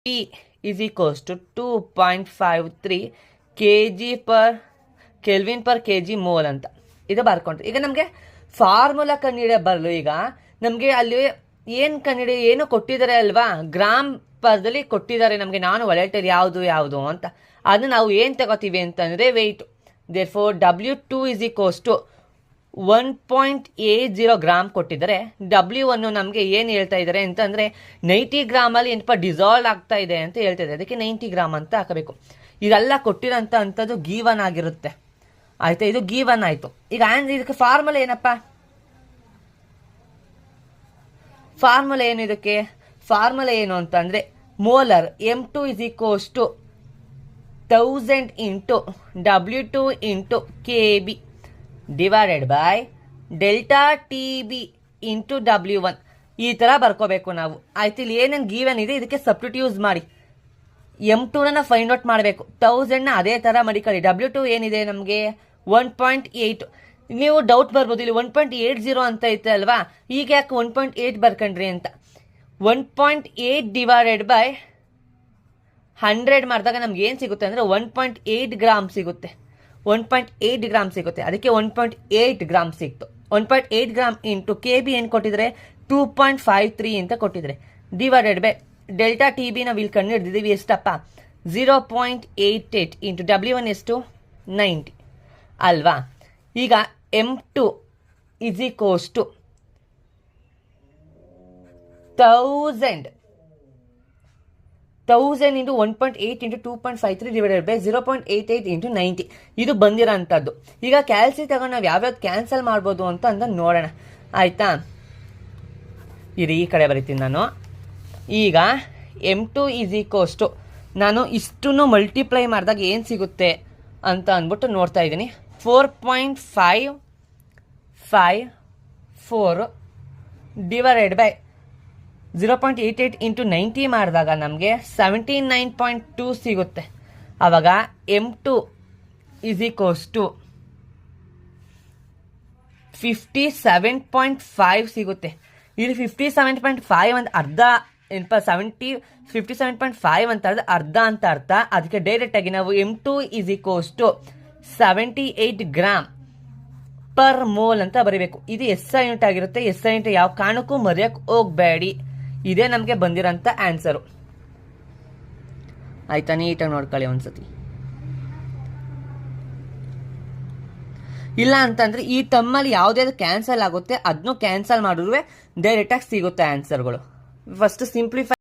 P is equals to 2.53 kg per kelvin per kg mole ಅಂತ ಇದು ಬರ್ಕೊಂಡ್ರೆ ಈಗ ನಮಗೆ ಫಾರ್ಮುಲಾ ಕಂಡುಹಿಡಿಯ ಬರಲು ಈಗ ನಮಗೆ ಅಲ್ಲಿ ಏನು ಕೊಟ್ಟಿದ್ದಾರೆ ಅಲ್ವಾ, ಗ್ರಾಮ್ ಪರದಲ್ಲಿ ಕೊಟ್ಟಿದ್ದಾರೆ ನಮಗೆ ನಾನು ವಾಲೆಟರಿ ಯಾವುದು ಅಂತ. ಅದನ್ನ ನಾವು ಏನು ತಗೋತೀವಿ ಅಂತಂದರೆ weight. Therefore W2 is equals to 1.80 gram ಕೊಟ್ಟಿದ್ದಾರೆ. W1 ನಮಗೆ ಏನು ಹೇಳ್ತಾ ಇದ್ದಾರೆ ಅಂತಂದರೆ 90 ಗ್ರಾಮಲ್ಲಿ ಏನಪ್ಪ ಡಿಸಾಲ್ವ್ ಆಗ್ತಾ ಇದೆ ಅಂತ ಹೇಳ್ತಾ ಇದ್ದಾರೆ. ಅದಕ್ಕೆ 90 ಗ್ರಾಮ್ ಅಂತ ಹಾಕಬೇಕು. ಇದೆಲ್ಲ ಕೊಟ್ಟಿರೋಂಥ ಅಂಥದ್ದು ಗೀವನ್ ಆಗಿರುತ್ತೆ. ಆಯಿತಾ, ಇದು ಗೀವನ್ ಆಯಿತು. ಈಗ ಇದಕ್ಕೆ ಫಾರ್ಮುಲಾ ಏನಪ್ಪ, ಫಾರ್ಮುಲಾ ಏನು ಇದಕ್ಕೆ? ಫಾರ್ಮುಲಾ ಏನು ಅಂತಂದರೆ molar M2 is equals to 1000 into W2 into KB divided by delta TB into W1. ಈ ಥರ ಬರ್ಕೋಬೇಕು ನಾವು. ಆಯ್ತು, ಇಲ್ಲಿ ಏನೇನು ಗೀವನ್ ಇದೆ ಇದಕ್ಕೆ ಸಬ್ಸ್ಟಿಟ್ಯೂಟ್ ಮಾಡಿ M2ನ ಫೈಂಡ್ ಔಟ್ ಮಾಡಬೇಕು. 1000ನ ಅದೇ ಥರ ಮಡಿಕೊಳ್ಳಿ. W2 ಏನಿದೆ ನಮಗೆ 1.8. ನೀವು ಡೌಟ್ ಬರ್ಬೋದು, ಇಲ್ಲಿ 1.80 ಅಂತ ಐತೆ ಅಲ್ವಾ, ಈಗ ಯಾಕೆ 1.8 ಬರ್ಕೊಂಡ್ರಿ ಅಂತ. 1.8 ಡಿವೈಡೆಡ್ ಬೈ 100 ಮಾಡಿದಾಗ ನಮ್ಗೆ ಏನು ಸಿಗುತ್ತೆ ಅಂದರೆ 1.8 ಗ್ರಾಮ್ ಸಿಗುತ್ತೆ. 1.8 ಗ್ರಾಮ್ ಸಿಗುತ್ತೆ. ಅದಕ್ಕೆ 1.8 ಗ್ರಾಮ್ ಸಿಕ್ತು. 1.8 ಗ್ರಾಮ್ ಇಂಟು KB ಏನು ಕೊಟ್ಟಿದ್ರೆ 2.53 ಅಂತ ಕೊಟ್ಟಿದ್ರೆ ಡಿವೈಡೆಡ್ ಬೈ ಡೆಲ್ಟಾ TB ನಾವು ಇಲ್ಲಿ ಕಂಡು ಹಿಡಿದಿದ್ದೀವಿ ಎಷ್ಟಪ್ಪ, 0.88 ಇಂಟು W1 ಎಷ್ಟು 90 ಅಲ್ವಾ. ಈಗ M2 is equals to 1000 into 1.8 into 2.53 divided by 0.88 into 90. ಇದು ಬಂದಿರೋಂಥದ್ದು. ಈಗ ಕ್ಯಾಲ್ಸಿ ತಗೊಂಡು ನಾವು ಯಾವ್ಯಾವ್ದು ಕ್ಯಾನ್ಸಲ್ ಮಾಡ್ಬೋದು ಅಂತ ನೋಡೋಣ. ಆಯಿತಾ, ಈ ಕಡೆ ಬರೀತೀನಿ ನಾನು. ಈಗ M2 is equals to ನಾನು ಇಷ್ಟನ್ನು ಮಲ್ಟಿಪ್ಲೈ ಮಾಡಿದಾಗ ಏನು ಸಿಗುತ್ತೆ ಅಂತ ಅಂದ್ಬಿಟ್ಟು ನೋಡ್ತಾ ಇದ್ದೀನಿ. 4.554 ಡಿವೈಡೆಡ್ ಬೈ 0.88 ಇಂಟು 90 ಮಾಡಿದಾಗ ನಮಗೆ 79.2 ಸಿಗುತ್ತೆ. ಆವಾಗ M2 is equals to 57.5 ಸಿಗುತ್ತೆ. ಇಲ್ಲಿ 57.5 ಅಂತ ಅರ್ಧ ಏನಪ್ಪ, 57.5 ಅಂತ ಅರ್ಧ ಅಂತ ಅರ್ಥ. ಅದಕ್ಕೆ ಡೈರೆಕ್ಟಾಗಿ ನಾವು M2 is equals to 78 gram per mole ಅಂತ ಬರೀಬೇಕು. ಇದು SI ಯೂನಿಟ್ ಆಗಿರುತ್ತೆ. SI ಯೂನಿಟ್ ಯಾವ ಕಾರಣಕ್ಕೂ ಮರೆಯೋಕ್ಕೆ ಹೋಗಬೇಡಿ. ಇದೇ ನಮಗೆ ಬಂದಿರೋಂಥ ಆನ್ಸರು. ಆಯ್ತಾ, ನೀಟಾಗಿ ನೋಡ್ಕೊಳ್ಳಿ ಒಂದ್ಸತಿ. ಇಲ್ಲ ಅಂತಂದರೆ ಈ ಟರ್ಮಲ್ಲಿ ಯಾವುದೇ ಕ್ಯಾನ್ಸಲ್ ಆಗುತ್ತೆ ಅದನ್ನು ಕ್ಯಾನ್ಸಲ್ ಮಾಡಿದ್ರೆ ಡೈರೆಕ್ಟಾಗಿ ಸಿಗುತ್ತೆ ಆನ್ಸರ್ಗಳು. First simplify